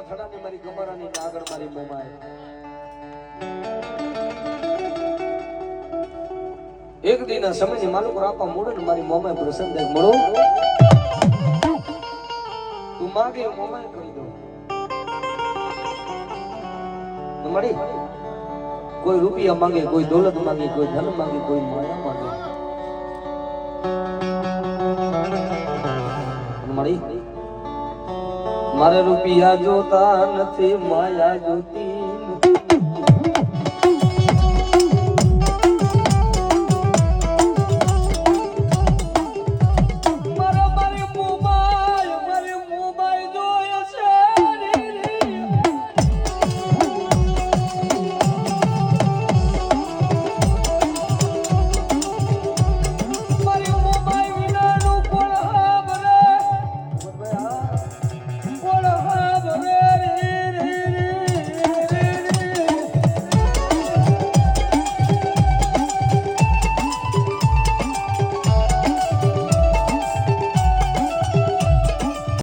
થડાની મારી કમરાની આગળ મારી મોમાય એક દિના સમયની માલુક રાપા મોડે ને મારી મોમાય પ્રસન્ન થાય મળો તું માગે મોમાય કરી દો મળી કોઈ રૂપિયા માંગે કોઈ દોલત માંગે કોઈ ધન માંગે કોઈ માયા માંગે મળી મારે રૂપિયા જોતા નથી માયા જોતી